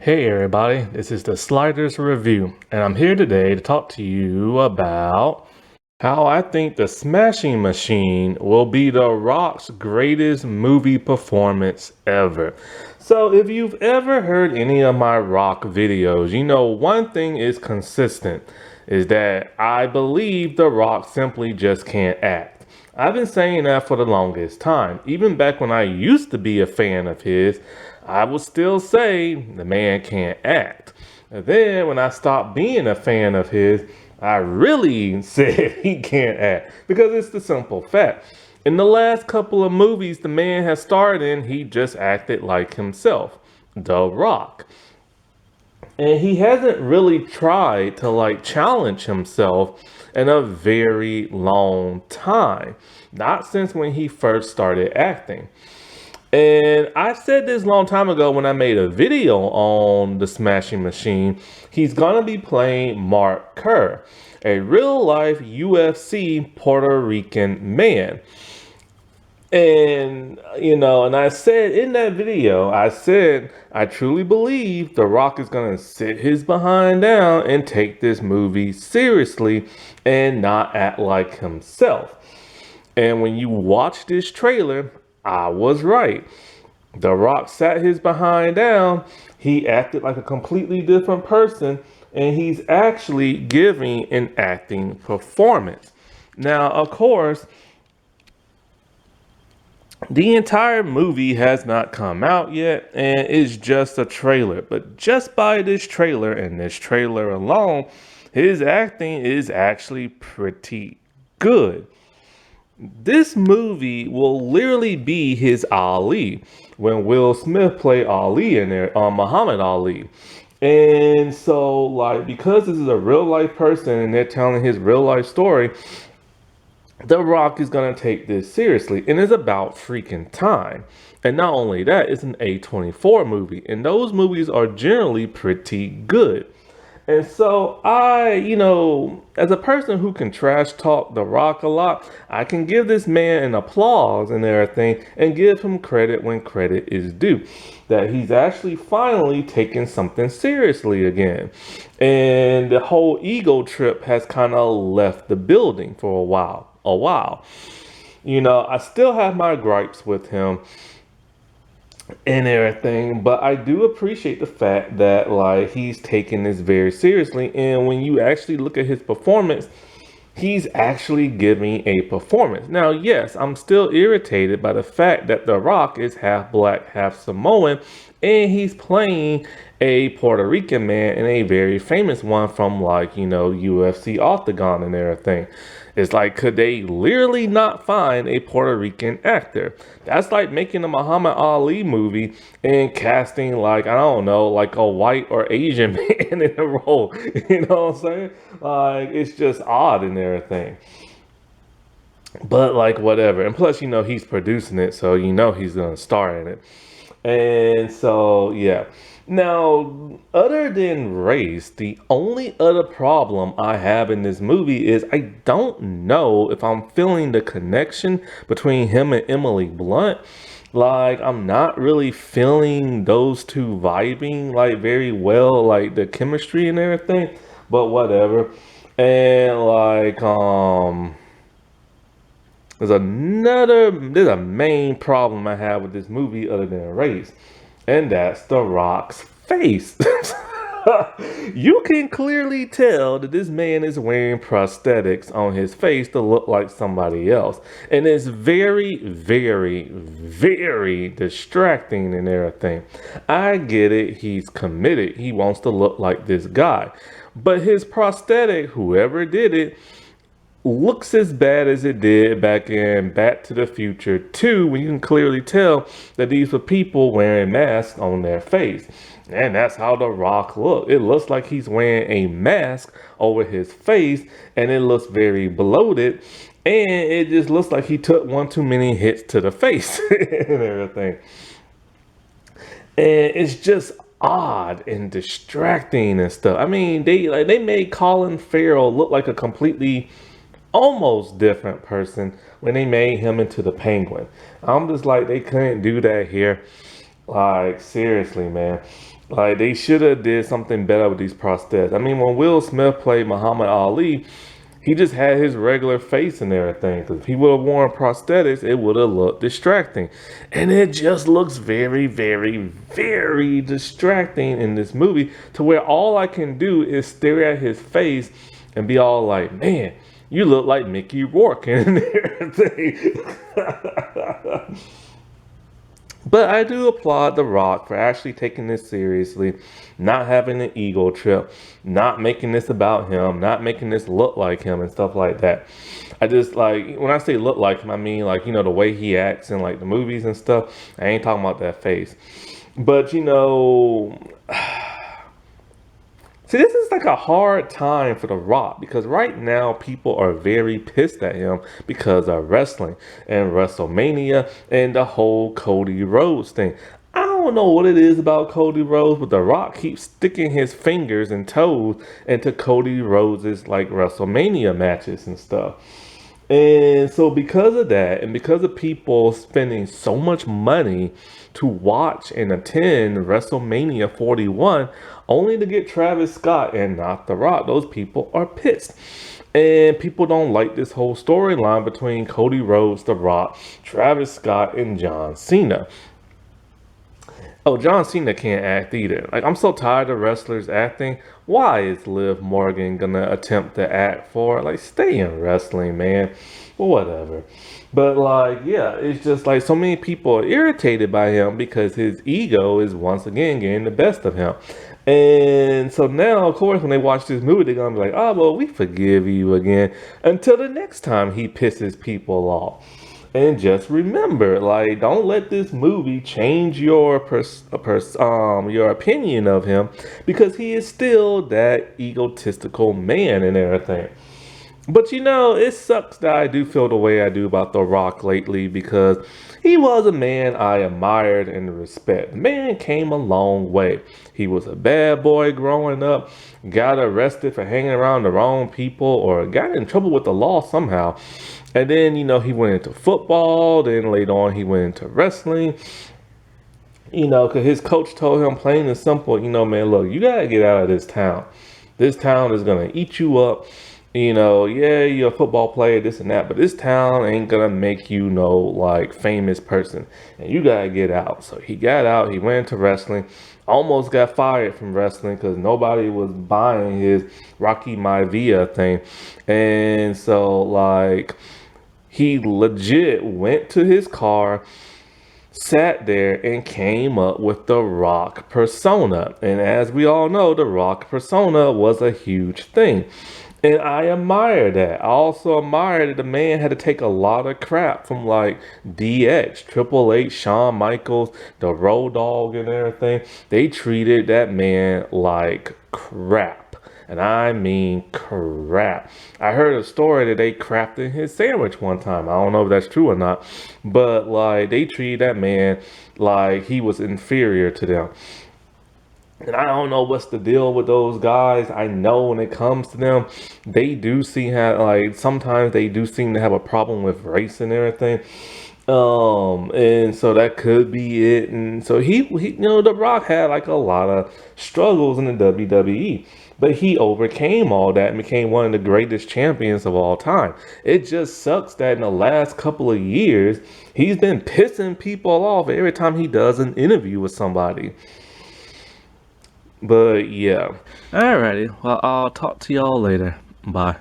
Hey everybody, this is the Sliders Review, and I'm here today to talk to you about how I think The Smashing Machine will be The Rock's greatest movie performance ever. So if you've ever heard any of my Rock videos, you know one thing is consistent, is that I believe The Rock simply just can't act. I've been saying that for the longest time. Even back when I used to be a fan of his, I would still say the man can't act. And then when I stopped being a fan of his, I really said he can't act because it's the simple fact. In the last couple of movies the man has starred in, he just acted like himself, The Rock. And he hasn't really tried to challenge himself in a very long time. Not since when he first started acting. And I said this long time ago when I made a video on The Smashing Machine. He's gonna be playing Mark Kerr, a real life UFC Puerto Rican man. And I said in that video, I said, I truly believe The Rock is going to sit his behind down and take this movie seriously and not act like himself. And when you watch this trailer, I was right. The Rock sat his behind down. He acted like a completely different person, and he's actually giving an acting performance. Now, of course, the entire movie has not come out yet and it's just a trailer. But just by this trailer and this trailer alone, his acting is actually pretty good. This movie will literally be his Ali when Will Smith played Ali in there, Muhammad Ali. And so, because this is a real life person and they're telling his real life story, the Rock is going to take this seriously, and it's about freaking time. And not only that, it's an A24 movie, and those movies are generally pretty good. And so as a person who can trash talk The Rock a lot, I can give this man an applause and everything and give him credit when credit is due. That he's actually finally taking something seriously again. And the whole ego trip has kind of left the building for a while. I still have my gripes with him and everything, but I do appreciate the fact that he's taking this very seriously. And when you actually look at his performance, he's actually giving a performance. Now, yes, I'm still irritated by the fact that The Rock is half black, half Samoan, and he's playing a Puerto Rican man and a very famous one from UFC Octagon and everything. It's like, could they literally not find a Puerto Rican actor? That's like making a Muhammad Ali movie and casting I don't know, like a white or Asian man in a role. You know what I'm saying? It's just odd and everything. But whatever. And plus, he's producing it, so he's gonna star in it. And so, yeah. Now, other than race, the only other problem I have in this movie is I don't know if I'm feeling the connection between him and Emily Blunt. I'm not really feeling those two vibing very well, the chemistry and everything, but whatever. And there's a main problem I have with this movie other than race, and that's The Rock's face. You can clearly tell that this man is wearing prosthetics on his face to look like somebody else. And it's very, very, very distracting and everything. I get it. He's committed. He wants to look like this guy. But his prosthetic, whoever did it, looks as bad as it did back in Back to the Future 2, when you can clearly tell that these were people wearing masks on their face. And that's how The Rock looked. It looks like he's wearing a mask over his face, and it looks very bloated, and it just looks like he took one too many hits to the face and everything. And it's just odd and distracting and stuff. I mean, they made Colin Farrell look like a completely almost different person when they made him into the Penguin. I'm just like, they couldn't do that here. Like, seriously, man. Like, they should have did something better with these prosthetics. I mean, when Will Smith played Muhammad Ali, he just had his regular face and everything. Because if he would have worn prosthetics, it would have looked distracting. And it just looks very, very, very distracting in this movie to where all I can do is stare at his face and be all like, man, you look like Mickey Rourke and everything. But I do applaud The Rock for actually taking this seriously, not having an ego trip, not making this about him, not making this look like him and stuff like that. I just like, when I say look like him, I mean like, the way he acts in like the movies and stuff. I ain't talking about that face. But see, this is like a hard time for The Rock because right now people are very pissed at him because of wrestling and WrestleMania and the whole Cody Rhodes thing. I don't know what it is about Cody Rhodes, but The Rock keeps sticking his fingers and toes into Cody Rhodes' like WrestleMania matches and stuff. And so, because of that, and because of people spending so much money to watch and attend WrestleMania 41, only to get Travis Scott and not The Rock, those people are pissed. And people don't like this whole storyline between Cody Rhodes, The Rock, Travis Scott, and John Cena. Oh, John Cena can't act either. Like, I'm so tired of wrestlers acting. Why is Liv Morgan gonna attempt to act for it? Like, stay in wrestling, man. Well, whatever. But, like, yeah, it's just like so many people are irritated by him because his ego is once again getting the best of him. And so now, of course, when they watch this movie, they're gonna be like, oh, well, we forgive you again until the next time he pisses people off. And just remember, like, don't let this movie change your opinion of him because he is still that egotistical man and everything. But it sucks that I do feel the way I do about The Rock lately because he was a man I admired and respect. The man came a long way. He was a bad boy growing up, got arrested for hanging around the wrong people, or got in trouble with the law somehow. And then, he went into football. Then later on, he went into wrestling. Because his coach told him plain and simple, man, look, you got to get out of this town. This town is going to eat you up. Yeah, you're a football player, this and that, but this town ain't gonna make you no like famous person, and you gotta get out. So he got out. He went into wrestling. Almost got fired from wrestling because nobody was buying his Rocky Maivia thing, and so like he legit went to his car, sat there and came up with the Rock persona. And as we all know, the Rock persona was a huge thing. And I admire that. I also admire that the man had to take a lot of crap from like DX, Triple H, Shawn Michaels, the Road Dogg and everything. They treated that man like crap. And I mean crap. I heard a story that they crapped in his sandwich one time. I don't know if that's true or not. But like they treated that man like he was inferior to them. And I don't know what's the deal with those guys. I know when it comes to them, they do seem like sometimes they do seem to have a problem with race and everything. And so that could be it. And so he The Rock had like a lot of struggles in the WWE, but he overcame all that and became one of the greatest champions of all time. It just sucks that in the last couple of years, he's been pissing people off every time he does an interview with somebody. But yeah. Alrighty. Well, I'll talk to y'all later. Bye.